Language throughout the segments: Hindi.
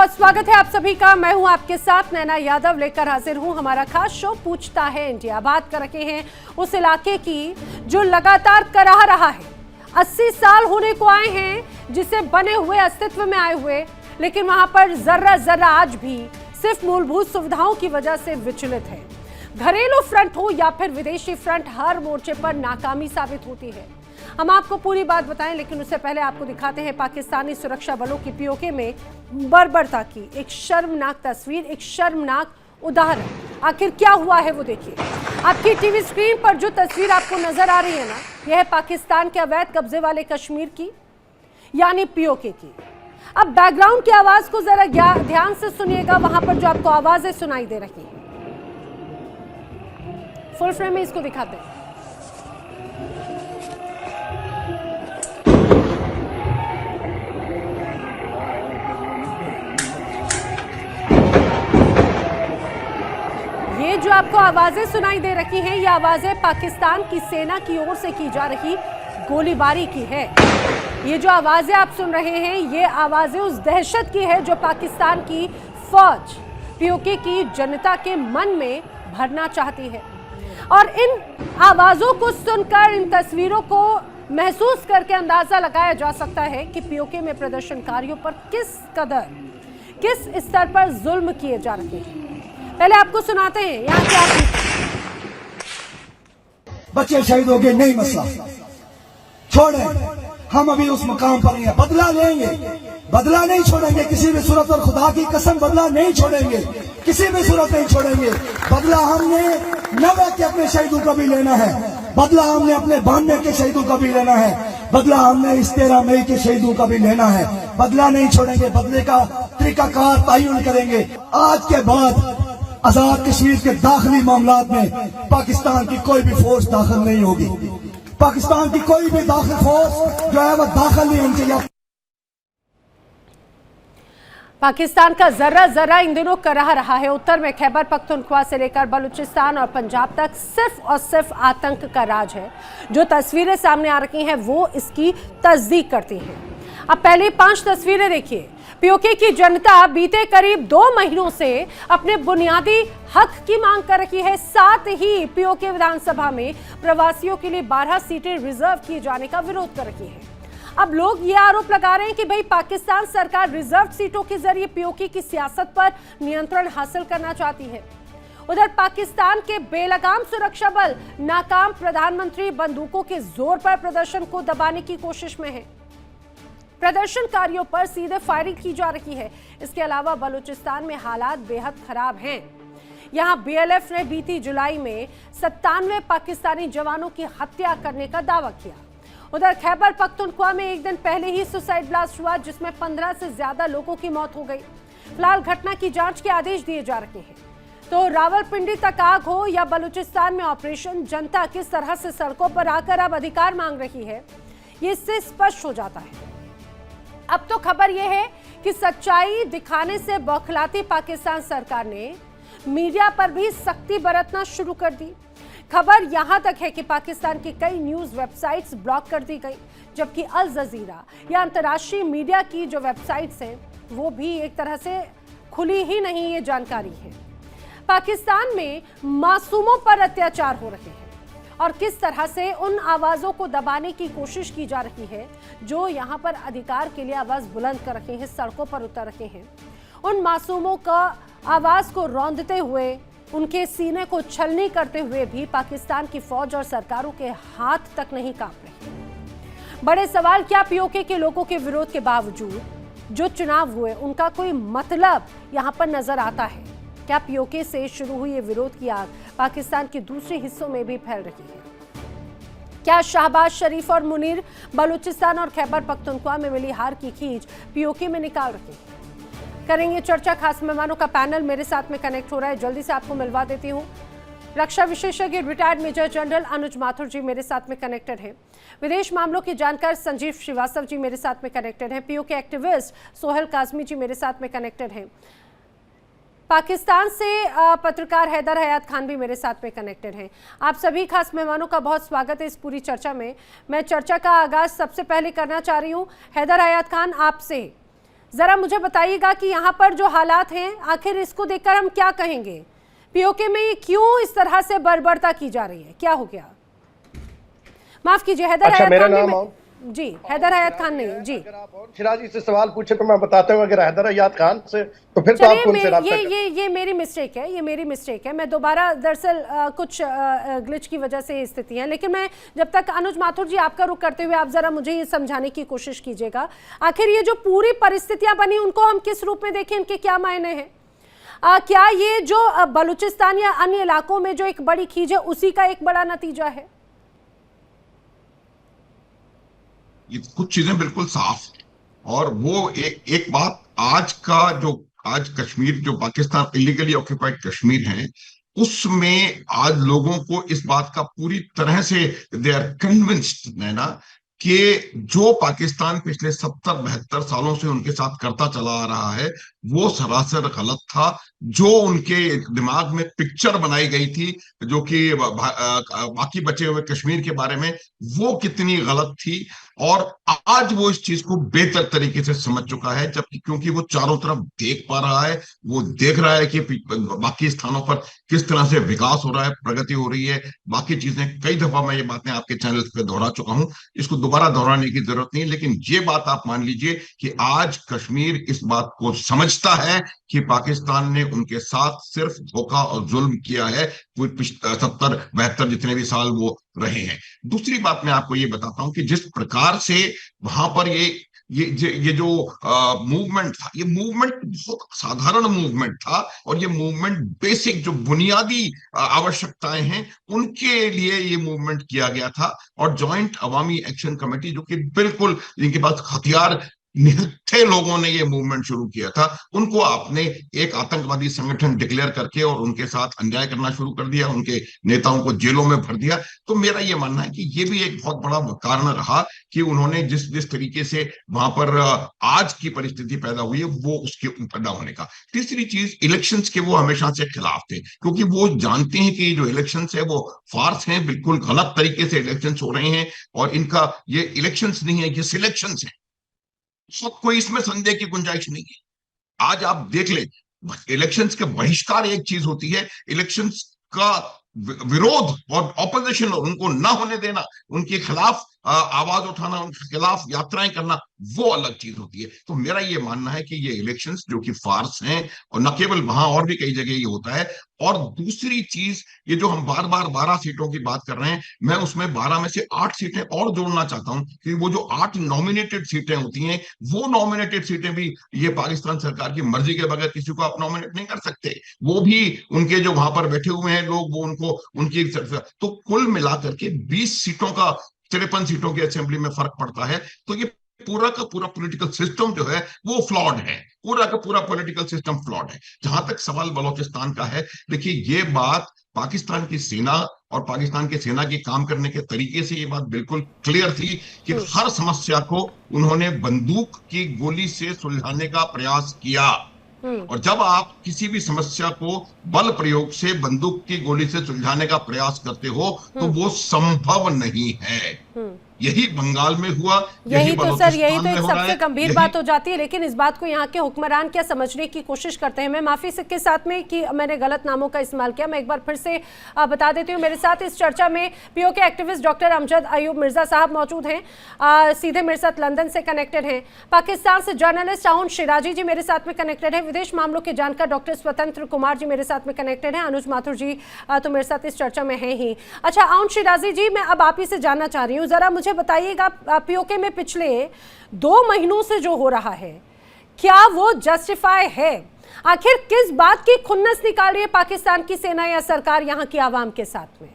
बहुत स्वागत है आप सभी का। मैं हूं आपके साथ नैना यादव, लेकर हाजिर हूं हमारा खास शो पूछता है इंडिया। बात कर रहे हैं उस इलाके की जो लगातार कराह रहा है। 80 साल होने को आए हैं जिसे बने हुए अस्तित्व में आए हुए, लेकिन वहां पर जर्रा जर्रा आज भी सिर्फ मूलभूत सुविधाओं की वजह से विचलित है। घरेलू फ्रंट हो या फिर विदेशी फ्रंट, हर मोर्चे पर नाकामी साबित होती है। हम आपको पूरी बात बताएं, लेकिन उससे पहले आपको दिखाते हैं पाकिस्तानी सुरक्षा बलों की पीओके में बर्बरता की एक शर्मनाक तस्वीर, एक शर्मनाक उदाहरण। आखिर क्या हुआ है वो देखिए। आपकी टीवी स्क्रीन पर जो तस्वीर आपको नजर आ रही है ना, यह है पाकिस्तान के अवैध कब्जे वाले कश्मीर की, यानी पीओके की। अब बैकग्राउंड की आवाज को जरा ध्यान से सुनिएगा। वहां पर जो आपको आवाजें सुनाई दे रही हैं, फुल फ्रेम में इसको दिखाते हैं। ये जो आपको आवाजें सुनाई दे रही हैं, ये आवाजें पाकिस्तान की सेना की ओर से की जा रही गोलीबारी की है। ये जो आवाजें आप सुन रहे हैं, ये आवाजें उस दहशत की है जो पाकिस्तान की फौज पीओके की जनता के मन में भरना चाहती है। और इन आवाजों को सुनकर, इन तस्वीरों को महसूस करके अंदाजा लगाया जा सकता है कि पीओके में प्रदर्शनकारियों पर किस स्तर पर जुल्म किए जा रहे हैं। पहले आपको सुनाते हैं यहाँ क्या। बच्चे शहीद हो गए, नहीं मसला, छोड़े। हम अभी उस मुकाम पर हैं, बदला लेंगे, बदला नहीं छोड़ेंगे किसी भी सूरत, और खुदा की कसम बदला नहीं छोड़ेंगे, किसी भी सूरत नहीं छोड़ेंगे। बदला हमने 90 के अपने शहीदों का भी लेना है, बदला हमने अपने 92 के शहीदों का भी लेना है, बदला हमने इस 13 मई के शहीदों का भी लेना है। बदला नहीं छोड़ेंगे, बदले का तरीकाकार तयन करेंगे। आज के बाद आजाद कश्मीर के दाखिली मामलात में पाकिस्तान की कोई भी फोर्स दाखिल नहीं होगी। पाकिस्तान की कोई भी दाखिल फोर्स जो है वो दाखिल नहीं होनी चाहिए। पाकिस्तान का जर्रा जर्रा इन दिनों कराह रहा है। उत्तर में खैबर पख्तूनख्वा से लेकर बलूचिस्तान और पंजाब तक सिर्फ और सिर्फ आतंक का राज है। जो तस्वीरें सामने आ रही हैं वो इसकी तस्दीक करती हैं। अब पहली 5 तस्वीरें देखिए। पीओके की जनता बीते करीब 2 महीनों से अपने बुनियादी हक की मांग कर रही है। साथ ही पीओके विधानसभा में प्रवासियों के लिए 12 सीटें रिजर्व किए जाने का विरोध कर रही है। अब लोग ये आरोप लगा रहे हैं कि भाई पाकिस्तान सरकार रिजर्व सीटों के जरिए पीओके की सियासत पर नियंत्रण हासिल करना चाहती है। उधर पाकिस्तान के बेलगाम सुरक्षा बल नाकाम प्रधानमंत्री बंदूकों के जोर पर प्रदर्शन को दबाने की कोशिश में है। प्रदर्शनकारियों पर सीधे फायरिंग की जा रही है। इसके अलावा बलूचिस्तान में हालात बेहद खराब हैं। यहां बीएलएफ ने बीती जुलाई में 97 पाकिस्तानी जवानों की हत्या करने का दावा किया। उधर खैबर पख्तूनख्वा में एक दिन पहले ही सुसाइड ब्लास्ट हुआ, जिसमें 15 से ज्यादा लोगों की मौत हो गई। फिलहाल घटना की जांच के आदेश दिए जा रहे हैं। तो रावलपिंडी तक आग हो या बलूचिस्तान में ऑपरेशन, जनता किस तरह से सड़कों पर आकर अब अधिकार मांग रही है, ये इससे स्पष्ट हो जाता है। अब तो खबर यह है कि सच्चाई दिखाने से बौखलाती पाकिस्तान सरकार ने मीडिया पर भी सख्ती बरतना शुरू कर दी। खबर यहां तक है कि पाकिस्तान की कई न्यूज वेबसाइट्स ब्लॉक कर दी गई, जबकि अल जजीरा या अंतर्राष्ट्रीय मीडिया की जो वेबसाइट्स हैं वो भी एक तरह से खुली ही नहीं, ये जानकारी है। पाकिस्तान में मासूमों पर अत्याचार हो रहे हैं और किस तरह से उन आवाजों को दबाने की कोशिश की जा रही है जो यहां पर अधिकार के लिए आवाज बुलंद कर रहे हैं, सड़कों पर उतर रहे हैं। उन मासूमों का आवाज को रौंदते हुए, उनके सीने को छलनी करते हुए भी पाकिस्तान की फौज और सरकारों के हाथ तक नहीं कांप रहे। बड़े सवाल, क्या पीओके के लोगों के विरोध के बावजूद जो चुनाव हुए उनका कोई मतलब यहां पर नजर आता है? क्या पीओके से शुरू हुई ये विरोध की आग पाकिस्तान के दूसरे हिस्सों में भी फैल रही है? क्या शहबाज शरीफ और मुनीर बलूचिस्तान और खैबर पख्तूनख्वा में मिली हार की खींच पीओके में निकाल रही है? करेंगे चर्चा। खास मेहमानों का पैनल मेरे साथ में कनेक्ट हो रहा है, जल्दी से आपको मिलवा देती हूँ। रक्षा विशेषज्ञ रिटायर्ड मेजर जनरल अनुज माथुर जी मेरे साथ में कनेक्टेड हैं। विदेश मामलों के जानकार संजीव श्रीवास्तव जी मेरे साथ में कनेक्टेड हैं। पीओके एक्टिविस्ट सोहेल काजमी जी मेरे साथ में कनेक्टेड हैं। पाकिस्तान से पत्रकार हैदर हयात खान भी मेरे साथ में कनेक्टेड हैं। आप सभी खास मेहमानों का बहुत स्वागत है इस पूरी चर्चा में। मैं चर्चा का आगाज सबसे पहले करना चाह रही हूं हैदर हयात खान आपसे। जरा मुझे बताइएगा कि यहाँ पर जो हालात हैं आखिर इसको देखकर हम क्या कहेंगे? पीओके में क्यों इस तरह से बर्बरता की जा रही है, क्या हो गया? माफ कीजिए, हैदर अच्छा, हयात मेरा खान नाम जी, हैदर हयात खान नहीं जी। अगर आप और शिराजी से सवाल पूछे तो मैं बताता हूँ, अगर हैदर हयात खान से तो फिर तो आपको उनसे राब्ता ये मेरी मिस्टेक है, ये मेरी मिस्टेक है। मैं दोबारा दरअसल कुछ ग्लिच की वजह से स्थिति है, लेकिन मैं जब तक अनुज माथुर जी आपका रुख करते हुए आप जरा मुझे ये समझाने की कोशिश कीजिएगा, आखिर ये जो पूरी परिस्थितियां बनी उनको हम किस रूप में देखें, इनके क्या मायने हैं? क्या ये जो बलूचिस्तान या अन्य इलाकों में जो एक बड़ी खींच है उसी का एक बड़ा नतीजा है? ये कुछ चीजें बिल्कुल साफ हैं। और वो एक बात, आज कश्मीर जो पाकिस्तान इलीगली ऑक्यूपाइड कश्मीर है, उसमें आज लोगों को इस बात का पूरी तरह से दे आर कन्विंस्ड है ना कि जो पाकिस्तान पिछले 70-72 सालों से उनके साथ करता चला आ रहा है वो सरासर गलत था। जो उनके दिमाग में पिक्चर बनाई गई थी जो कि बाकी बचे हुए कश्मीर के बारे में, वो कितनी गलत थी। और आज वो इस चीज को बेहतर तरीके से समझ चुका है, जबकि क्योंकि वो चारों तरफ देख पा रहा है, वो देख रहा है कि बाकी स्थानों पर किस तरह से विकास हो रहा है, प्रगति हो रही है, बाकी चीजें। कई दफा मैं ये बातें आपके चैनल पे दोहरा चुका हूं, इसको दोबारा दोहराने की जरूरत नहीं। लेकिन ये बात आप मान लीजिए कि आज कश्मीर इस बात को समझता है कि पाकिस्तान ने उनके साथ सिर्फ धोखा और जुल्म किया है 70-72 जितने भी साल वो रहे हैं। दूसरी बात मैं आपको ये बताता हूं कि जिस प्रकार से वहां पर ये जो मूवमेंट था, ये मूवमेंट बहुत साधारण मूवमेंट था, और ये मूवमेंट बेसिक जो बुनियादी आवश्यकताएं हैं उनके लिए ये मूवमेंट किया गया था। और जॉइंट अवामी एक्शन कमेटी, जो कि बिल्कुल जिनके पास हथियार निहत्थे लोगों ने ये मूवमेंट शुरू किया था, उनको आपने एक आतंकवादी संगठन डिक्लेयर करके और उनके साथ अन्याय करना शुरू कर दिया, उनके नेताओं को जेलों में भर दिया। तो मेरा ये मानना है कि ये भी एक बहुत बड़ा कारण रहा कि उन्होंने जिस तरीके से वहां पर आज की परिस्थिति पैदा हुई है वो उसके पैदा होने का। तीसरी चीज, इलेक्शंस के वो हमेशा से खिलाफ थे, क्योंकि वो जानते हैं कि जो इलेक्शंस है वो फार्स हैं, बिल्कुल गलत तरीके से इलेक्शंस हो रहे हैं, और इनका ये इलेक्शंस नहीं है, ये सिलेक्शंस है। कोई इसमें संदेह की गुंजाइश नहीं है। आज आप देख ले, इलेक्शंस के बहिष्कार एक चीज होती है, इलेक्शंस का विरोध और ऑपोजिशन और उनको ना होने देना, उनके खिलाफ आवाज उठाना, उनके खिलाफ यात्राएं करना, वो अलग चीज होती है। तो मेरा ये मानना है कि ये इलेक्शंस जो कि फार्स हैं, और न केवल वहां और भी कई जगह ये होता है। और दूसरी चीज, ये जो हम बार बार 12 सीटों की बात कर रहे हैं, मैं उसमें 12 में से 8 सीटें और जोड़ना चाहता हूं, कि वो जो 8 नॉमिनेटेड सीटें होती हैं, वो नॉमिनेटेड सीटें भी ये पाकिस्तान सरकार की मर्जी के बगैर किसी को आप नॉमिनेट नहीं कर सकते। वो भी उनके जो वहां पर बैठे हुए हैं लोग, वो उनको उनकी, तो कुल मिलाकर के 20 सीटों का 53 सीटों की असेंबली में फर्क पड़ता है। तो ये पूरा का पूरा पॉलिटिकल सिस्टम जो है वो फ्लॉड है, पूरा का पूरा पॉलिटिकल सिस्टम फ्लॉड है। जहां तक सवाल बलूचिस्तान का है, देखिए ये बात पाकिस्तान की सेना और पाकिस्तान की सेना के काम करने के तरीके से ये बात बिल्कुल क्लियर थी कि हर समस्या को उन्होंने बंदूक की गोली से सुलझाने का प्रयास किया। और जब आप किसी भी समस्या को बल प्रयोग से, बंदूक की गोली से सुलझाने का प्रयास करते हो तो वो संभव नहीं है। यही बंगाल में हुआ, यही तो सर, यही तो एक सबसे गंभीर बात हो जाती है। लेकिन इस बात को यहाँ के हुक्मरान क्या समझने की कोशिश करते हैं? मैं माफी के साथ में कि मैंने गलत नामों का इस्तेमाल किया, मैं एक बार फिर से बता देती हूँ। मेरे साथ इस चर्चा में PoK activist doctor Amjad Ayub Mirza साहब मौजूद हैं, सीधे मेरे साथ लंदन से कनेक्टेड हैं। पाकिस्तान से जर्नलिस्ट आउन शिराजी जी मेरे साथ में कनेक्टेड है। विदेश मामलों के जानकार डॉक्टर स्वतंत्र कुमार जी मेरे साथ में कनेक्टेड हैं। अनुज माथुर जी तो मेरे साथ इस चर्चा में है ही। अच्छा आउन शिराजी जी, मैं अब आप ही से जानना चाह रही हूँ, जरा मुझे बताइएगा, पीओके में पिछले 2 महीनों से जो हो रहा है, क्या वो जस्टिफाई है? आखिर किस बात की खुन्नस निकाल रही है पाकिस्तान की सेना या सरकार यहाँ की आवाम के साथ में?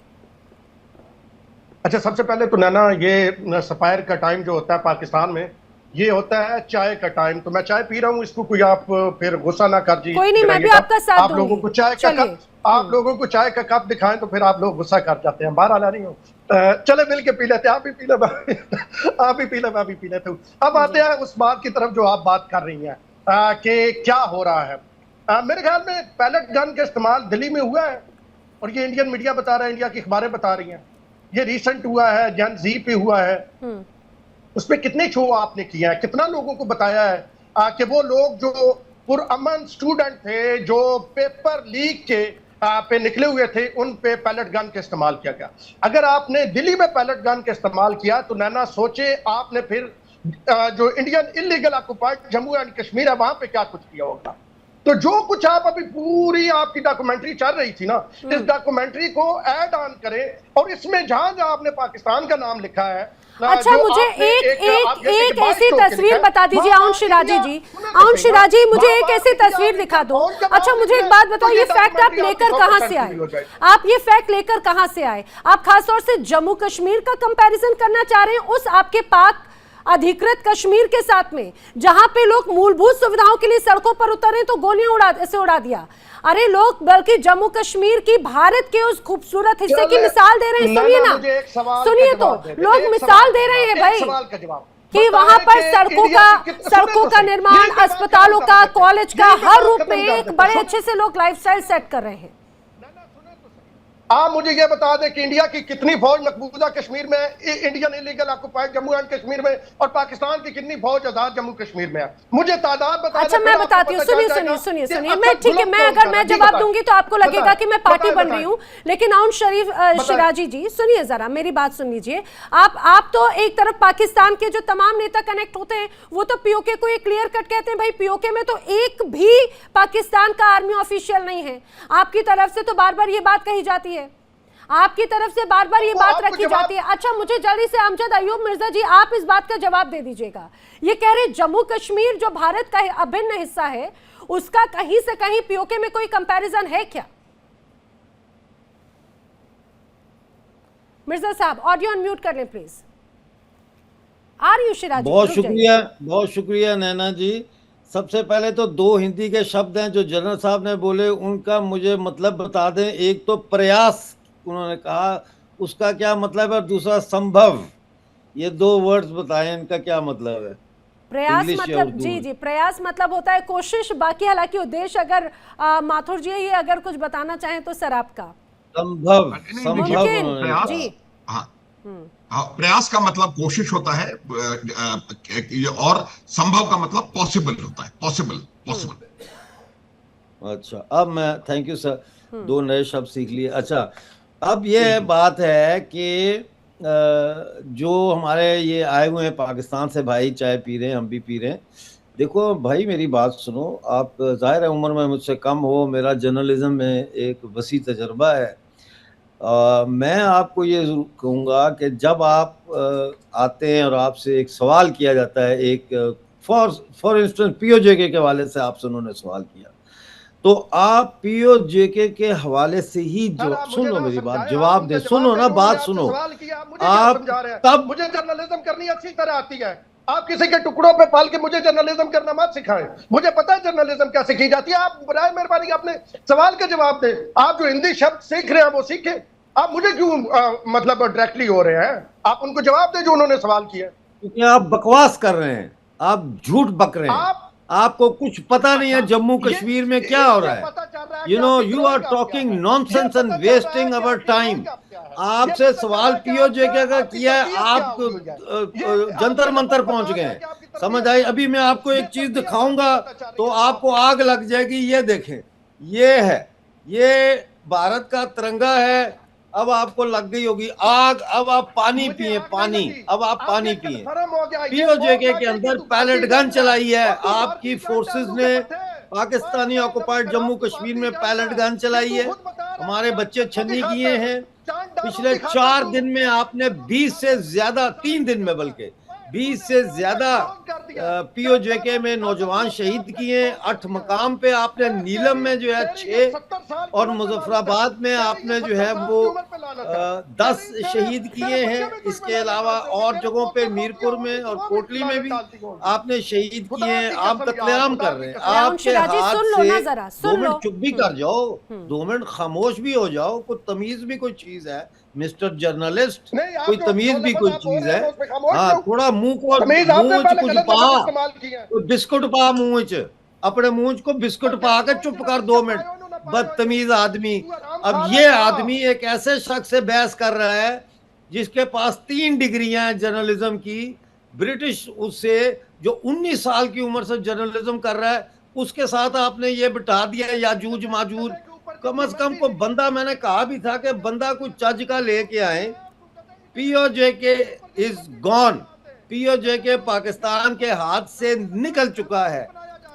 अच्छा, सबसे पहले तो नैना, ये सफायर का टाइम जो होता है पाकिस्तान में, ये होता है चाय का टाइम। तो मैं चाय पी रहा हूँ, इसको कोई आप फिर गुस्सा ना कर जी। कोई नहीं, मैं भी आपका साथ दूंगी। आप लोगों को चाय का कप, आप लोगों को चाय का कप दिखाएं तो फिर आप लोग गुस्सा कर जाते हैं। बाहर आना नहीं हो, चले मिल के पी लेते, आप भी पी ले, आप भी पी ले, मैं भी पी लेता हूँ। अब आते हैं उस बात की तरफ जो आप बात कर रही हैं कि क्या हो रहा है। मेरे ख्याल में पैलेट गन का इस्तेमाल दिल्ली में हुआ है, और ये इंडियन मीडिया बता रहा है, इंडिया की अखबारें बता रही हैं। ये रिसेंट हुआ है, जन जी पे हुआ है। उसमें कितने शो आपने किए हैं, कितना लोगों को बताया है कि वो लोग जो पुरअमन स्टूडेंट थे जो पेपर लीक के पे निकले हुए थे उन पे पैलेट गन का इस्तेमाल किया गया। अगर आपने दिल्ली में पैलेट गन का इस्तेमाल किया तो नैना सोचे आपने फिर जो Indian illegal occupied Jammu and Kashmir है वहां पे क्या कुछ किया होगा। तो जो कुछ आप अभी पूरी आपकी डॉक्यूमेंट्री चल रही थी ना, इस डॉक्यूमेंट्री को ऐड ऑन करें और इसमें जहां जहां आपने पाकिस्तान का नाम लिखा है। अच्छा, मुझे एक ऐसी तस्वीर बता दीजिए आउन शिराजी जी, आउन शिराजी मुझे एक ऐसी तस्वीर दिखा दो। अच्छा मुझे एक बात बताओ, ये फैक्ट आप लेकर कहां से आए? आप ये फैक्ट लेकर कहां से आए? आप खासतौर से जम्मू कश्मीर का कंपैरिजन करना चाह रहे हैं उस आपके पाक अधिकृत कश्मीर के साथ में, जहां पे लोग मूलभूत सुविधाओं के लिए सड़कों पर उतरे तो गोलियां उड़ा दिया। अरे लोग बल्कि जम्मू कश्मीर की भारत के उस खूबसूरत हिस्से की मिसाल दे रहे हैं। सुनिए ना, सुनिए तो लोग मिसाल दे रहे हैं भाई कि वहां पर सड़कों का निर्माण, अस्पतालों का, कॉलेज का, हर रूप में एक बड़े अच्छे से लोग लाइफस्टाइल सेट कर रहे हैं। आप मुझे ये बता दें कि इंडिया की कितनी फौज मकबूजा कश्मीर में, Indian illegal occupied Jammu and Kashmir में, और पाकिस्तान की कितनी फौज आजाद जम्मू कश्मीर में है? मुझे तादाद बता। अच्छा मैं बताती हूँ, सुनिए मैं ठीक है, मैं जवाब दूंगी तो आपको लगेगा कि मैं पार्टी बन रही हूँ, लेकिन आउन शिराजी जी सुनिए जरा, मेरी बात सुन लीजिए। आप तो एक तरफ पाकिस्तान के जो तमाम नेता कनेक्ट होते हैं वो तो पीओके को एक क्लियर कट कहते हैं, भाई पीओके में तो एक भी पाकिस्तान का आर्मी ऑफिशियल नहीं है। आपकी तरफ से तो बार बार ये बात कही जाती है, आपकी तरफ से बार बार ये बात रखी जाती है। अच्छा मुझे जल्दी से अमजद अयूब मिर्जा जी आप इस बात का जवाब दे दीजिएगा। ये कह रहे जम्मू कश्मीर जो भारत का अभिन्न हिस्सा है उसका कहीं से कहीं पीओके में कोई कंपैरिजन है क्या? मिर्जा साहब ऑडियो अनम्यूट कर लें प्लीज। Are you Shirazi? बहुत शुक्रिया नैना जी। सबसे पहले तो दो हिंदी के शब्द हैं जो जनरल साहब ने बोले, उनका मुझे मतलब बता दें। एक तो प्रयास उन्होंने कहा, उसका क्या मतलब है? दूसरा संभव, ये दो वर्ड्स बताएं, इनका क्या मतलब है? प्रयास मतलब जी प्रयास मतलब होता है कोशिश, बाकी हालांकि उद्देश्य अगर माथुर जी ये अगर कुछ बताना चाहें तो सर आपका संभव जी। प्रयास का मतलब कोशिश होता है और संभव का मतलब पॉसिबल होता है, पॉसिबल। अच्छा अब मैं, थैंक यू सर, दो नए शब्द सीख लिए। अच्छा अब ये बात है कि जो हमारे ये आए हुए हैं पाकिस्तान से भाई, चाय पी रहे हैं, हम भी पी रहे हैं। देखो भाई मेरी बात सुनो, आप जाहिर है उम्र में मुझसे कम हो, मेरा जर्नलिज्म में एक वसी तजर्बा है। मैं आपको ये ज़रूर कहूँगा कि जब आप आते हैं और आपसे एक सवाल किया जाता है, एक फॉर इंस्टेंस पीओजेके के हवाले से आपसे उन्होंने सवाल किया, तो आप पीओजेके के हवाले से ही जो, सुन लो मेरी बात, जवाब दे, सुनो ना बात सुनो। आप तब, मुझे जर्नलिज्म करनी अच्छी तरह आती है, आप किसी के टुकड़ों पे पाल के मुझे जर्नलिज्म करना मत सिखाएं। मुझे पता है जर्नलिज्म कैसे की जाती है। आप बराए मेहरबानी अपने सवाल का जवाब दें। आप जो हिंदी शब्द सीख रहे हैं वो सीखें। आप मुझे क्यों मतलब डायरेक्टली हो रहे हैं? आप उनको जवाब दें जो उन्होंने सवाल किया। क्योंकि आप बकवास कर रहे हैं, आप झूठ बक रहे हैं, आपको कुछ पता नहीं है जम्मू कश्मीर में क्या हो रहा है। You know you are talking nonsense and wasting our time. आपसे सवाल पीओजेके का किया है, आप जंतर मंतर पहुंच गए, समझ आई? अभी मैं आपको एक चीज दिखाऊंगा तो आपको आग लग जाएगी। ये देखें, ये है, ये भारत का तिरंगा है। अब आपको लग गई होगी आग, अब आप पानी पिए, पानी, अब आप पानी पिए। पीओजेके के अंदर पैलेट गन चलाई है आपकी फोर्सेस ने, पाकिस्तानी ऑक्युपाइड जम्मू कश्मीर में पैलेट गन चलाई है, हमारे बच्चे छन्नी किए हैं। पिछले 4 दिन में आपने 20 से ज्यादा, 3 दिन में बल्कि 20 से ज्यादा पीओजेके में नौजवान शहीद किए। 8 मकाम पे आपने, नीलम में जो है 6 और मुजफ्फराबाद में आपने जो है वो 10 शहीद किए हैं। इसके अलावा और जगहों पे मीरपुर में और कोटली में भी आपने शहीद किए हैं। आप कत्लेआम कर रहे हैं, आपके हाथ से 2 मिनट चुप भी कर जाओ, 2 मिनट खामोश भी हो जाओ। कोई तमीज भी कोई चीज है मिस्टर जर्नलिस्ट, कोई तमीज भी कोई चीज है। हाँ, थोड़ा मुंह को कुछ पा, बिस्कुट पा मुंह च, अपने मुंह को बिस्कुट पा के चुप कर 2 मिनट, बदतमीज आदमी। अब ये आदमी एक ऐसे शख्स से बहस कर रहा है जिसके पास 3 डिग्रियां हैं जर्नलिज्म की, ब्रिटिश उससे जो 19 साल की उम्र से जर्नलिज्म कर रहा है, उसके साथ आपने ये बिठा दिया याजूज माजूज। कम से कम को बंदा, मैंने कहा भी था कि बंदा कुछ चज का लेके आए। पीओजे के इज गॉन। पीओजे के पाकिस्तान के हाथ से निकल चुका है।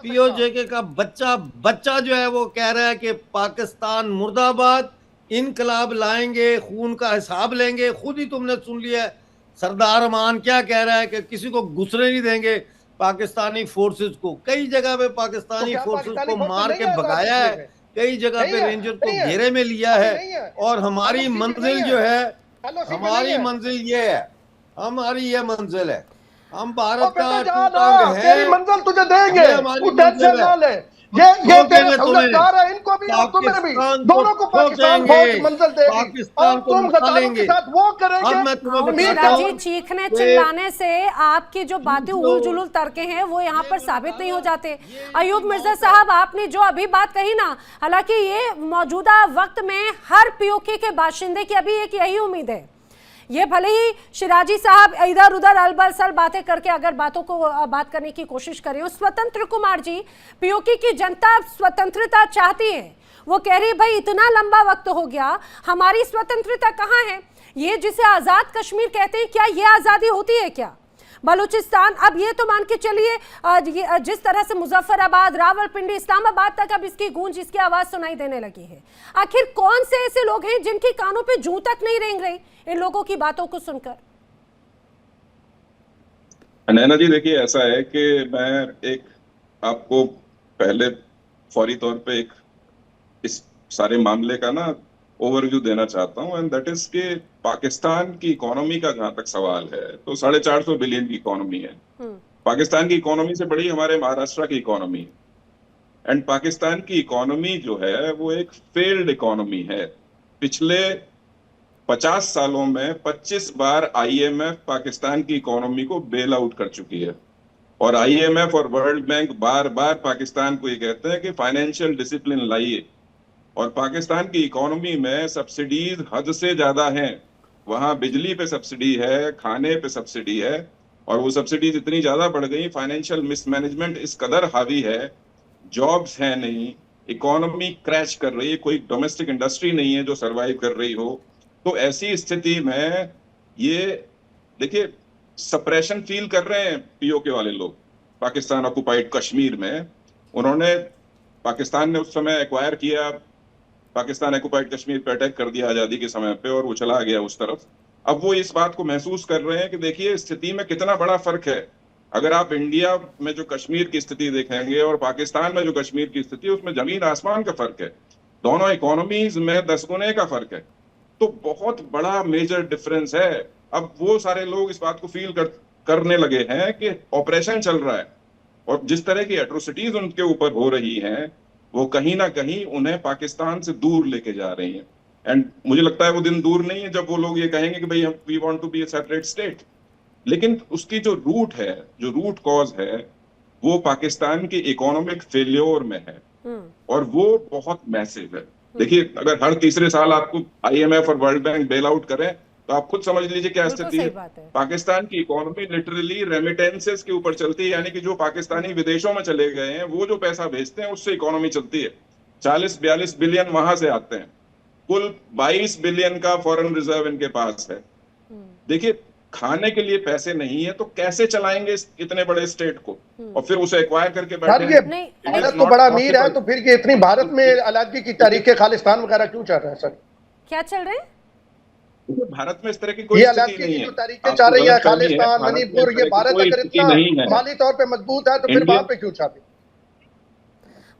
पीओजे के का बच्चा जो है वो कह रहा है कि पाकिस्तान मुर्दाबाद, इनकलाब लाएंगे, खून का हिसाब लेंगे। खुद ही तुमने सुन लिया है सरदार अमान क्या कह रहा है कि किसी को घुसने नहीं देंगे पाकिस्तानी फोर्सेस को। कई जगह पे पाकिस्तानी फोर्सेस को मार के भगाया है, कई जगह पे रेंजर को घेरे में लिया है। और हमारी मंजिल जो है, हमारी मंजिल ये है, हमारी ये मंजिल है। हम भारत का टूटांग है, तेरी मंजिल तुझे देंगे, तू टेंशन ना ले। ये तेरे सौदागर है, इनको भी और तुम्हें भी, दोनों को पाकिस्तान फौज मंजिल देगी और तुम गद्दारों के साथ वो करेंगे। मीरा जी, चीखने चिल्लाने से आपकी जो बातें उल जुलूल तर्के हैं वो यहाँ पर साबित नहीं हो जाते। अयूब मिर्जा साहब, आपने जो अभी बात कही ना, हालांकि ये मौजूदा वक्त में हर पीओके के बाशिंदे की अभी एक यही उम्मीद है। ये भले ही शिराजी साहब इधर उधर अलबसल बातें करके अगर बातों को बात करने की कोशिश करें, स्वतंत्र कुमार जी, पीओके की जनता स्वतंत्रता चाहती है। वो कह रही है भाई इतना लंबा वक्त हो गया, हमारी स्वतंत्रता कहाँ है? ये जिसे आजाद कश्मीर कहते हैं, क्या ये आजादी होती है क्या? बलूचिस्तान, अब ये तो मान के चलिए जिस तरह से मुजफ्फराबाद, रावलपिंडी, इस्लामाबाद तक अब इसकी गूंज, इसकी आवाज सुनाई देने लगी है। आखिर कौन से ऐसे लोग हैं जिनकी कानों पे जूं तक नहीं रेंग रही इन लोगों की बातों को सुनकर? नैना जी, देखिए ऐसा है कि मैं एक आपको पहले फौरी तौर पे एक इस सारे मामले का ना ओवरव्यू देना चाहता हूं, एंड दैट इज कि पाकिस्तान की इकोनॉमी का जहां तक सवाल है तो 450 बिलियन की इकोनॉमी है। पाकिस्तान की इकोनॉमी से बड़ी हमारे महाराष्ट्र की इकोनॉमी है। एंड पाकिस्तान की इकोनॉमी जो है वो एक फेल्ड इकोनॉमी है। पिछले 50 सालों में 25 बार आईएमएफ पाकिस्तान की इकोनॉमी को बेल आउट कर चुकी है, और आईएमएफ और वर्ल्ड बैंक बार बार पाकिस्तान को ये कहते हैं कि फाइनेंशियल डिसिप्लिन लाइए। और पाकिस्तान की इकोनॉमी में सब्सिडीज हद से ज्यादा हैं। वहां बिजली पे सब्सिडी है, खाने पे सब्सिडी है, और वो सब्सिडीज इतनी ज्यादा बढ़ गई, फाइनेंशियल मिसमैनेजमेंट इस कदर हावी है, जॉब्स है नहीं, इकोनॉमी क्रैश कर रही है, कोई डोमेस्टिक इंडस्ट्री नहीं है जो सरवाइव कर रही हो। तो ऐसी स्थिति में ये देखिए सप्रेशन फील कर रहे हैं पीओके वाले लोग पाकिस्तान ऑक्युपाइड कश्मीर में। उन्होंने, पाकिस्तान ने उस समय एक्वायर किया, पाकिस्तान ऑक्युपाइड कश्मीर पे अटैक कर दिया आजादी के समय पे, और वो चला गया उस तरफ। अब वो इस बात को महसूस कर रहे हैं कि देखिए स्थिति में कितना बड़ा फर्क है। अगर आप इंडिया में जो कश्मीर की स्थिति देखेंगे और पाकिस्तान में जो कश्मीर की स्थिति, उसमें जमीन आसमान का फर्क है। दोनों इकोनॉमीज में 10 गुने का फर्क है। तो बहुत बड़ा मेजर डिफरेंस है। अब वो सारे लोग इस बात को फील करने लगे हैं कि ऑपरेशन चल रहा है, और जिस तरह की एट्रोसिटीज उनके ऊपर हो रही हैं वो कहीं ना कहीं उन्हें पाकिस्तान से दूर लेके जा रही हैं। एंड मुझे लगता है वो दिन दूर नहीं है जब वो लोग ये कहेंगे कि भाई हम we want to be a separate state. लेकिन उसकी जो रूट है, जो रूट कॉज है, वो पाकिस्तान की इकोनॉमिक फेल्योर में है, और वो बहुत मैसिव है। देखिए अगर हर तीसरे साल आपको आईएमएफ और वर्ल्ड बैंक बेल आउट करें तो आप खुद समझ लीजिए क्या स्थिति है। पाकिस्तान की इकोनॉमी लिटरली रेमिटेंसेस के ऊपर चलती है, यानी कि जो पाकिस्तानी विदेशों में चले गए हैं वो जो पैसा भेजते हैं उससे इकोनॉमी चलती है। 40-42 बिलियन वहां से आते हैं, कुल 22 बिलियन का फॉरेन रिजर्व इनके पास है। देखिए खाने के लिए पैसे नहीं है तो कैसे चलाएंगे इतने बड़े स्टेट को, और फिर उसे एक्वायर करके बैठे। भारत तो बड़ा अमीर है, तो फिर ये इतनी भारत में अलगावगी की तहरीक खालिस्तान वगैरह क्यों चल रहा है? सर क्या चल रहे हैं भारत में? इस तरह की कोई स्थिति नहीं है। तरीके चल रही है खालिस्तान, मणिपुर, ये भारत अगर इतना माली तौर पे मजबूत है तो फिर वहां पे क्यों चाहते?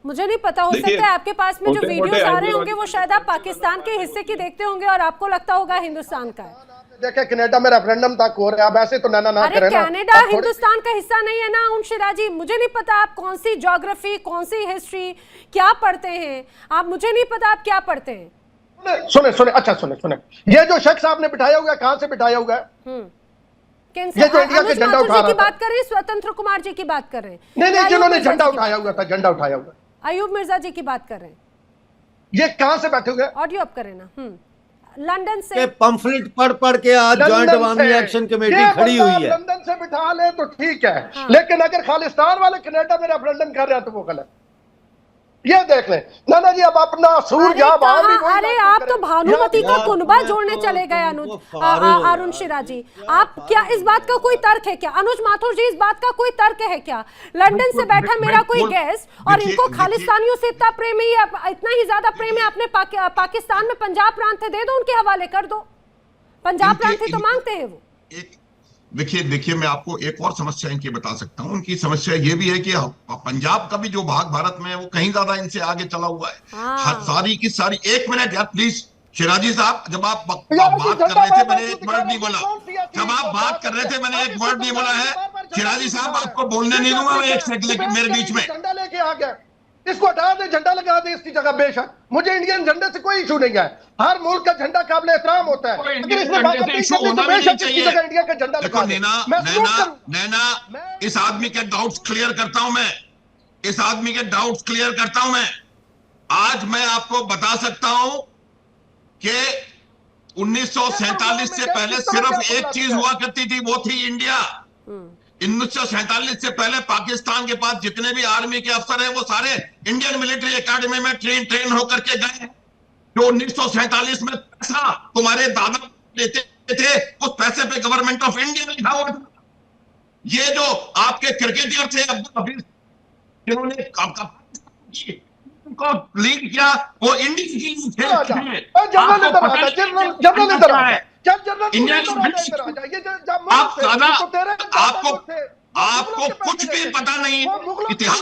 मुझे नहीं पता, हो सकता है आपके पास में जो वीडियोस आ रहे होंगे वो शायद आप पाकिस्तान के हिस्से की देखते होंगे और आपको लगता होगा हिंदुस्तान का है। देखिए कनाडा में रेफरेंडम तक हो रहा है, अब ऐसे तो ना करें ना। कनाडा हिंदुस्तान का हिस्सा नहीं है ना उन शिराजी। मुझे नहीं पता आप कौन सी ज्योग्राफी, कौन सी हिस्ट्री क्या पढ़ते हैं आप, मुझे नहीं पता आप क्या पढ़ते हैं। सुने अच्छा सुने, ये जो शख्स आपने बिठाया हुआ है कहां से बिठाया हुआ है? ये जो इंडिया के झंडा उठा रहा है, बात कर रहे हैं स्वतंत्र कुमार जी की बात कर रहे हैं। नहीं, जिन्होंने झंडा उठाया हुआ था, झंडा उठाया हुआ अयूब मिर्जा जी की बात कर रहे हैं। ये कहां से बैठे हुए? ऑडियो अप करें ना। लंदन से के पंफलेट पढ़ के आज जॉइंट अवामी एक्शन कमेटी खड़ी हुई है। लंदन से बिठा ले तो ठीक है, लेकिन अगर खालिस्तान वाले कनाडा में रेफरेंडम कर रहे हैं तो वो गलत। ये देख लें ना जी, अब अपना सूर अरे आप तो भानुमति का कुनबा जोड़ने चले गए अरुण शिरा जी। आप क्या इस बात का कोई तर्क है क्या? अनुज माथुर जी, इस बात का कोई तर्क है क्या? लंदन से बैठा मेरा कोई गेस्ट और इनको खालिस्तानियों से इतना प्रेम है, इतना ही ज्यादा प्रेम है अपने पाकिस्तान में पंजाब प्रांत है, दे दो उनके हवाले कर दो। पंजाब प्रांत है तो मांगते हैं वो। देखिए मैं आपको एक और समस्या इनकी बता सकता हूँ। उनकी समस्या ये भी है कि पंजाब का भी जो भाग भारत में है वो कहीं ज्यादा इनसे आगे चला हुआ है। सारी की सारी, एक मिनट यार प्लीज शिराजी साहब, जब आप बात कर रहे थे मैंने एक वर्ड नहीं बोला। जब आप बात कर रहे थे मैंने एक वर्ड नहीं बोला है। शिराजी साहब आपको बोलने नहीं दूंगा मैं एक सेकंड मेरे बीच में। झंडा लेके आ गया, इसको हटा दे, झंडा लगा दे इसकी जगह। बेशक मुझे इंडियन झंडे से कोई इशू नहीं है, हर मुल्क का झंडा काबिल एहतराम होता है। अगर इसमें बेशक इसकी जगह इंडिया का झंडा लगा दे। नैना, इस आदमी के डाउट्स क्लियर करता हूं मैं, इस आदमी के डाउट्स क्लियर करता हूं मैं। आज मैं आपको बता सकता हूं कि 1947 से पहले सिर्फ एक चीज हुआ करती थी, वो थी इंडिया। 1947 से पहले पाकिस्तान के पास जितने भी आर्मी के अफसर हैं वो सारे इंडियन मिलिट्री एकेडमी में ट्रेन होकर के गए। जो 1947 में पैसा तुम्हारे दादा लेते थे, उस पैसे पे गवर्नमेंट ऑफ इंडिया लिखा हुआ था। ये जो आपके क्रिकेटर थे अब्दुल हफीज, जिन्होंने लीड किया, वो इंडियन की थे। आपको कुछ भी पता नहीं इतिहास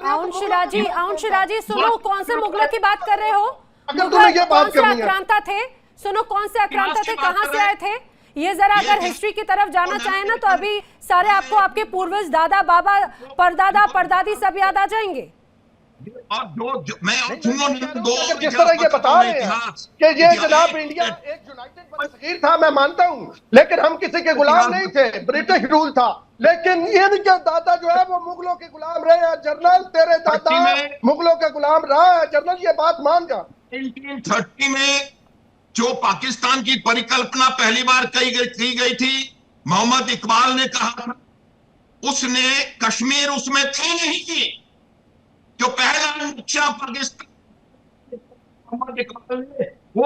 आउन शिराजी सुनो, कौन से मुगलों की बात कर रहे हो? कौन से आक्रांता थे? सुनो, कौन से आक्रांता थे, कहाँ से आए थे? ये जरा अगर हिस्ट्री की तरफ जाना चाहे ना तो अभी सारे आपको आपके पूर्वज, दादा, बाबा, परदादा, परदादी सब याद आ जाएंगे। और जिस तरह ये बता रहे हैं कि ये जनाब इंडिया एक यूनाइटेड बरसगीर था, मैं मानता हूँ, लेकिन हम किसी के गुलाम नहीं थे, ब्रिटिश रूल था। लेकिन इनके दादा जो है वो मुगलों के गुलाम रहे हैं। जनरल, तेरे दादा मुगलों के गुलाम रहा है जनरल, ये बात मान जा। 1930 में जो पाकिस्तान की परिकल्पना पहली बार की गई थी, मोहम्मद इकबाल ने कहा था, उसने कश्मीर उसमें थे नहीं थी। जो पहला नक्शा पाकिस्तान वो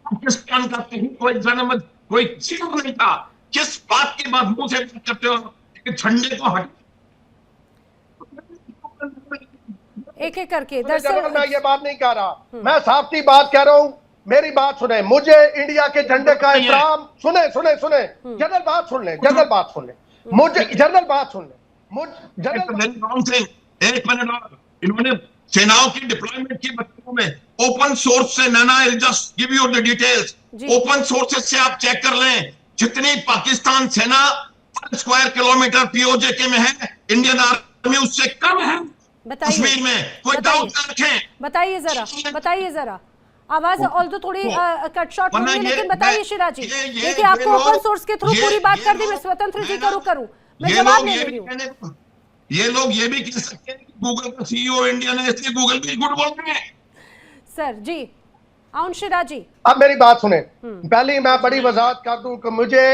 पाकिस्तान का कहीं कोई जन्म, कोई चिन्ह नहीं था। किस बात की बात मुंह से बात करते हो कि झंडे को हट? एक एक करके मैं ये बात नहीं कह रहा, मैं साफती बात कह रहा हूँ। मेरी बात सुने, मुझे इंडिया के झंडे का एहतराम, सुने जनरल बात सुन ले, जनरल बात सुन ले, मुझे जनरल बात सुन ले, एक मिनट और। इन्होंने सेनाओं की डिप्लॉयमेंट की बच्चों में ओपन सोर्स से, Naina I will just give you the details, open sources से आप चेक कर लें, जितनी पाकिस्तान सेना स्क्वायर किलोमीटर पीओजे में है, इंडियन आर्मी उससे कम है कश्मीर में। कोई डाउट ना रखें। बताइए जरा आवाज ऑल्दो थोड़ी कट शॉर्ट हो रही है, लेकिन बताइए शिरा जी। देखिए आपको ओपन सोर्स के थ्रू पूरी बात कर दी, मैं स्वतंत्र जी करूं मैं जवाब ले रही हूं। ये लोग ये भी कह सकते हैं कि गूगल का सीईओ इंडियन है, इसलिए गूगल भी गुड बोल रहे हैं। सर जी, आउन शिरा जी, अब मेरी बात सुने। पहले मैं बड़ी वजाहत कर दूं कि मुझे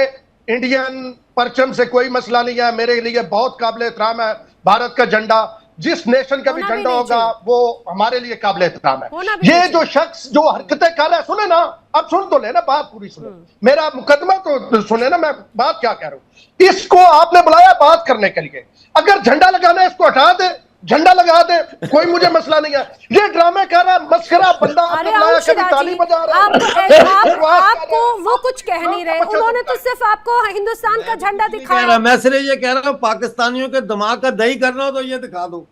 इंडियन परचम से कोई मसला नहीं है। मेरे लिए बहुत काबिल एहतराम है भारत का झंडा। जिस नेशन का भी झंडा होगा वो हमारे लिए काबिल एहतराम है। ये जो शख्स जो हरकतें कर रहा है, सुने ना, अब सुन तो लेना, बात पूरी सुने, मेरा मुकदमा तो सुने ना, मैं बात क्या कह रहा हूं। इसको आपने बुलाया बात करने के लिए, अगर झंडा लगाना है इसको हटा दे, झंडा लगा दे, कोई मुझे मसला नहीं है। ये ड्रामे कर रहा, मस्करा बंदा आपने बुलाया, कभी ताली बजा रहा है। आपको वो कुछ कह नहीं रहे, उन्होंने तो सिर्फ आपको हिंदुस्तान का झंडा दिखाया। मैं सिर्फ ये कह रहा हूँ, पाकिस्तानियों के दिमाग का दही करना हो तो ये दिखा दो।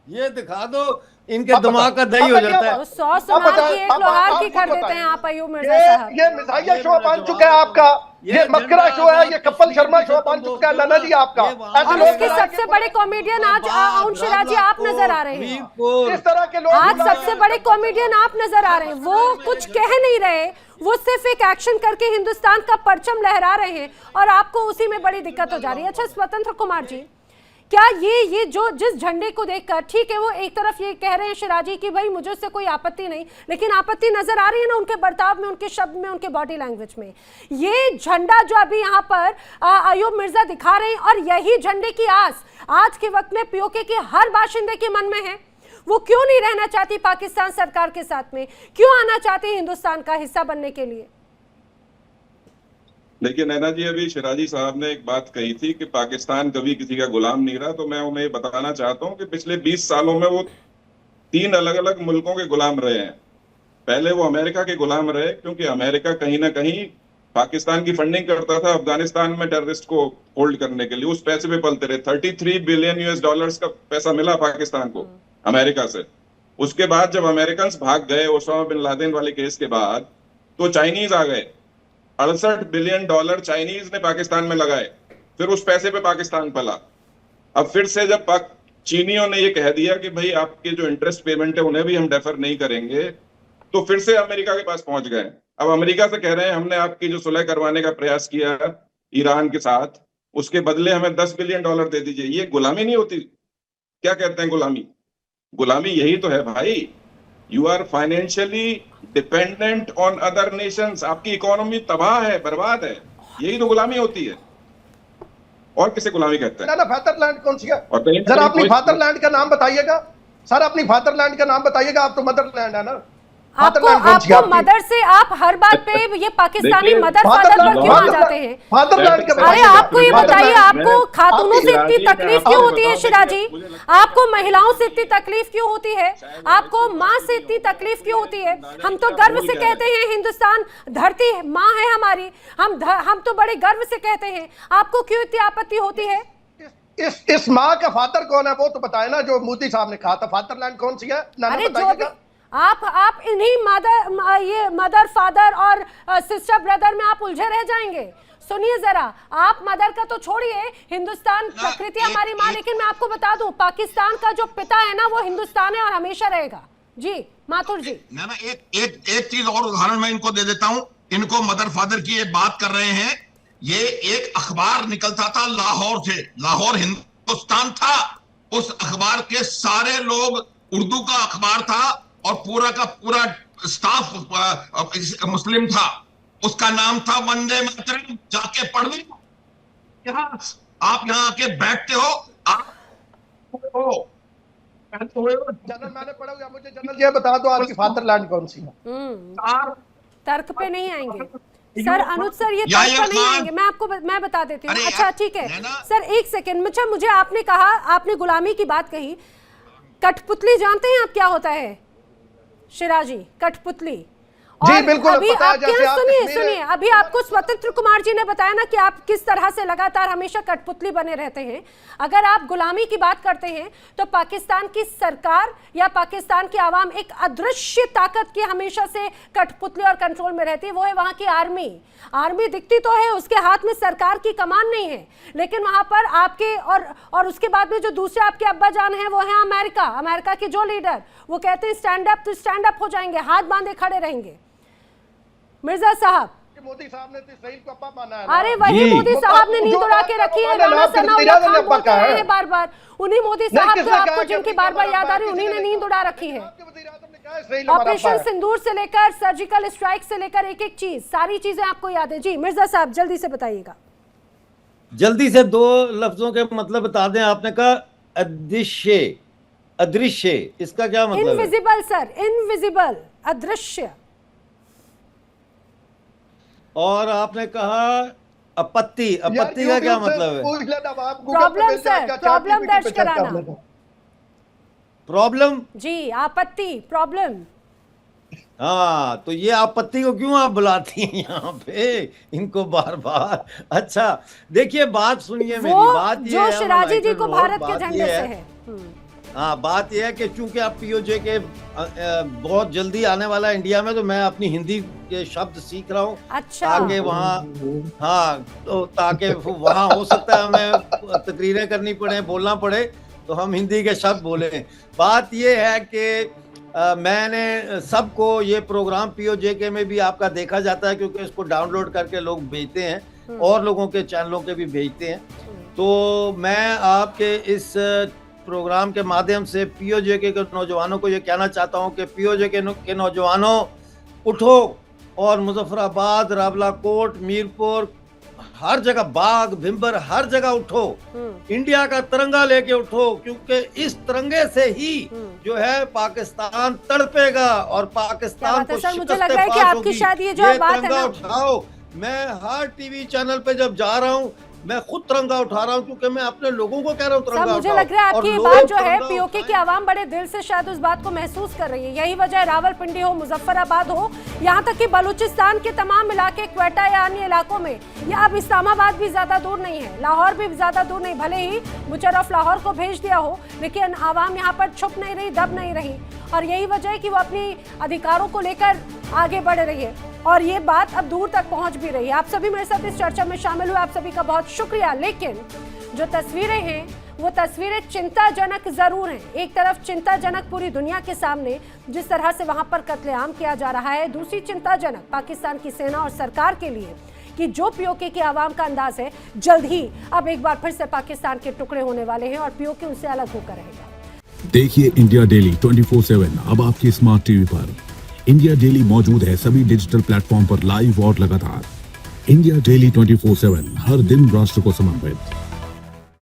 ये दिखा दो, इनके दिमाग का दही हो जाता है। तो 100 सुनार की एक लोहार की कर देते हैं आप अयूब मिर्जा साहब। ये मिजाइया शो बन चुका है आपका, ये मस्करा शो है, ये कपिल शर्मा शो बन चुका है नाना जी आपका। और उसके सबसे बड़े कॉमेडियन आज अरुण शिराजी आप नजर आ रहे हैं। इस तरह के लोग आज सबसे बड़े कॉमेडियन आप नजर आ रहे हैं। वो कुछ कह नहीं रहे, वो सिर्फ एक एक्शन करके हिंदुस्तान का परचम लहरा रहे हैं और आपको उसी में बड़ी दिक्कत हो जा रही है। अच्छा स्वतंत्र कुमार जी, क्या ये जो जिस झंडे को देखकर, ठीक है वो एक तरफ ये कह रहे हैं शिराजी कि भाई मुझे उससे कोई आपत्ति नहीं, लेकिन आपत्ति नजर आ रही है ना उनके बर्ताव में, उनके शब्द में, उनके बॉडी लैंग्वेज में। ये झंडा जो अभी यहाँ पर अयूब मिर्जा दिखा रहे हैं और यही झंडे की आस आज के वक्त में पीओके के हर बाशिंदे के मन में है। वो क्यों नहीं रहना चाहती पाकिस्तान सरकार के साथ में, क्यों आना चाहती हिंदुस्तान का हिस्सा बनने के लिए? देखिए नैना जी, अभी शिराजी साहब ने एक बात कही थी कि पाकिस्तान कभी किसी का गुलाम नहीं रहा, तो मैं उन्हें बताना चाहता हूं कि पिछले 20 सालों में वो 3 अलग अलग मुल्कों के गुलाम रहे हैं। पहले वो अमेरिका के गुलाम रहे, क्योंकि अमेरिका कहीं ना कहीं पाकिस्तान की फंडिंग करता था अफगानिस्तान में टेररिस्ट को होल्ड करने के लिए, उस पैसे पे पलते रहे। 33 बिलियन US$ का पैसा मिला पाकिस्तान को अमेरिका से। उसके बाद जब अमेरिकन भाग गए ओसामा बिन लादेन वाले केस के बाद, तो चाइनीज आ गए। 68 बिलियन डॉलर चाइनीज ने पाकिस्तान में लगाए, फिर उस पैसे पे पाकिस्तान पला। अब फिर से जब चीनियों ने ये कह दिया कि भाई आपके जो इंटरेस्ट पेमेंट है उन्हें भी हम डेफर नहीं करेंगे, तो फिर से अमेरिका के पास पहुंच गए। अब अमेरिका से कह रहे हैं हमने आपकी जो सुलह करवाने का प्रयास किया ईरान के साथ, उसके बदले हमें 10 बिलियन डॉलर दे दीजिए। ये गुलामी नहीं होती? क्या कहते हैं गुलामी? गुलामी यही तो है भाई, you are financially dependent on other nations. आपकी इकोनॉमी तबाह है, बर्बाद है, यही तो गुलामी होती है। और किसे गुलामी कहते हैं? ना फादरलैंड कौन सी है? जरा अपनी फादरलैंड का नाम बताइएगा सर, अपनी फादरलैंड का नाम बताइएगा। आप तो मदरलैंड है ना। आपको मदर से आप हर बात पे ये पाकिस्तानी मदर फादर पर क्यों आ जाते हैं? अरे आपको ये बताइए, आपको खातूनों से इतनी तकलीफ क्यों होती है शिराजी? आपको महिलाओं से इतनी तकलीफ क्यों होती है? आपको माँ से इतनी तकलीफ क्यों होती है? हम तो गर्व से कहते हैं हिंदुस्तान धरती माँ है हमारी, हम तो बड़े गर्व से कहते हैं। आपको क्यों इतनी आपत्ति होती है? इस माँ का फादर कौन है वो तो बताए ना, जो मोदी साहब ने कहा था। फादरलैंड कौन सी है? अरे जो भी आप इन्हीं मदर फादर और सिस्टर ब्रदर में आप उलझे रह जाएंगे। सुनिए जरा, आप मदर का तो छोड़िए, हिंदुस्तान प्रकृति हमारी माँ, लेकिन मैं आपको बता दूं पाकिस्तान का जो पिता है ना वो हिंदुस्तान है और हमेशा रहेगा। जी माथुर जी। ना एक चीज और उदाहरण मैं इनको दे देता हूं। इनको मदर फादर की ये बात कर रहे हैं, ये एक अखबार निकलता था लाहौर से, लाहौर हिंदुस्तान था, उस अखबार के सारे लोग, उर्दू का अखबार था और पूरा का पूरा स्टाफ मुस्लिम था, उसका नाम था वंदे मातरम। जाके पढ़ ली। आप यहाँ आके बैठते हो, आप जनरल मैंने पढ़ा हुआ, मुझे जनरल ये बता दो आपकी फादरलैंड कौन सी है? तर्क पे नहीं आएंगे सर, अनुज सर ये तर्क पे नहीं आएंगे। मैं बता देती हूँ। अच्छा ठीक है सर, एक सेकंड। अच्छा मुझे आपने कहा, आपने गुलामी की बात कही, कठपुतली जानते हैं आप क्या होता है शिराजी? कठपुतली। जी बिल्कुल। अभी सुनिए, अभी आपको स्वतंत्र कुमार जी ने बताया ना कि आप किस तरह से लगातार हमेशा कठपुतली बने रहते हैं। अगर आप गुलामी की बात करते हैं तो पाकिस्तान की सरकार या पाकिस्तान की आवाम एक अदृश्य ताकत की हमेशा से कठपुतली और कंट्रोल में रहती है, वो है वहां की आर्मी। आर्मी दिखती तो है, उसके हाथ में सरकार की कमान नहीं है, लेकिन वहां पर आपके और उसके बाद में जो दूसरे आपके अब्बा जान है वो है अमेरिका के जो लीडर, वो कहते हैं स्टैंड अप तो स्टैंड अप हो जाएंगे, हाथ बांधे खड़े रहेंगे। मिर्जा साहब, मोदी साहब ने तो इसराइल को अप्पा माना है। अरे वही मोदी साहब ने नींद उड़ा के रखी है, राणा सनाउल्लाह खान बोलते रहे हैं बार बार, उन्हीं मोदी साहब को आपको जिनकी बार बार याद आ रही, उन्हीं ने नींद उड़ा रखी है। ऑपरेशन सिंदूर से लेकर सर्जिकल स्ट्राइक से लेकर एक एक चीज, सारी चीजें आपको याद है। जी मिर्जा साहब जल्दी से बताइएगा। जल्दी से 2 लफ्जों के मतलब बता दें। आपने कहा अदृश्य, इसका क्या मतलब? इनविजिबल सर, इनविजिबल, अदृश्य। और आपने कहा आपत्ति का क्या मतलब है? प्रॉब्लम सर, प्रॉब्लम दर्ज कराना। प्रॉब्लम? जी आपत्ति, प्रॉब्लम। हाँ, तो ये आपत्ति को क्यों आप बुलाती हैं यहाँ पे इनको बार बार? अच्छा देखिए, बात सुनिए मेरी। बात ये जो शिराजी जी को भारत के झंडे से है। हाँ, बात यह है कि चूंकि आप पीओजे के बहुत जल्दी आने वाला है इंडिया में, तो मैं अपनी हिंदी के शब्द सीख रहा हूँ। अच्छा। ताकि वहाँ, हाँ, तो ताकि वहाँ हो सकता है हमें तकरीरें करनी पड़े, बोलना पड़े, तो हम हिंदी के शब्द बोले। बात यह है कि मैंने सबको ये प्रोग्राम पीओजे में भी आपका देखा जाता है, क्योंकि इसको डाउनलोड करके लोग भेजते हैं और लोगों के चैनलों के भी भेजते हैं। तो मैं आपके इस प्रोग्राम के माध्यम से पीओजे के नौजवानों को ये कहना चाहता हूँ कि पीओजे के नौजवानों उठो और मुजफ्फराबाद, रावलाकोट, मीरपुर, हर जगह, बाग, भिंबर, हर जगह उठो, इंडिया का तिरंगा लेके उठो, क्योंकि इस तिरंगे से ही जो है पाकिस्तान तड़पेगा और पाकिस्तान को शिकस्त मुझे लग रहा है कि आपकी शायद ये जो बात है ना, उठाओ। मैं हर टीवी चैनल पे जब जा रहा हूँ, मैं खुद तिरंगा उठा रहा हूँ, क्योंकि मैं अपने लोगों को कह रहा हूँ तिरंगा उठाओ। मुझे लग रहा है आपकी बात जो है पीओके की आवाम बड़े दिल से शायद उस बात को महसूस कर रही है। यही वजह है, रावलपिंडी हो, मुजफ्फराबाद हो, यहाँ तक कि बलूचिस्तान के तमाम इलाके, क्वेटा या अन्य इलाकों में, या अब इस्लामाबाद भी ज्यादा दूर नहीं है, लाहौर भी ज्यादा दूर नहीं, भले ही मुशर्रफ लाहौर को भेज दिया हो, लेकिन आवाम यहाँ पर छुप नहीं रही, दब नहीं रही। और यही वजह है कि वो अपनी अधिकारों को लेकर आगे बढ़ रही है और ये बात अब दूर तक पहुंच भी रही है। आप सभी मेरे साथ इस चर्चा में शामिल हुए, आप सभी का बहुत शुक्रिया। लेकिन जो तस्वीरें हैं वो तस्वीरें चिंताजनक जरूर हैं। एक तरफ चिंताजनक पूरी दुनिया के सामने जिस तरह से वहां पर कत्लेआम किया जा रहा है, दूसरी चिंताजनक पाकिस्तान की सेना और सरकार के लिए कि जो पीओके की आवाम का अंदाज है, जल्द ही अब एक बार फिर से पाकिस्तान के टुकड़े होने वाले हैं और पीओके उनसे अलग होकर रहेगा। देखिए इंडिया डेली 24/7 अब आपकी स्मार्ट टीवी पर। इंडिया डेली मौजूद है सभी डिजिटल प्लेटफॉर्म पर लाइव और लगातार। इंडिया डेली 24/7 हर दिन राष्ट्र को समर्पित।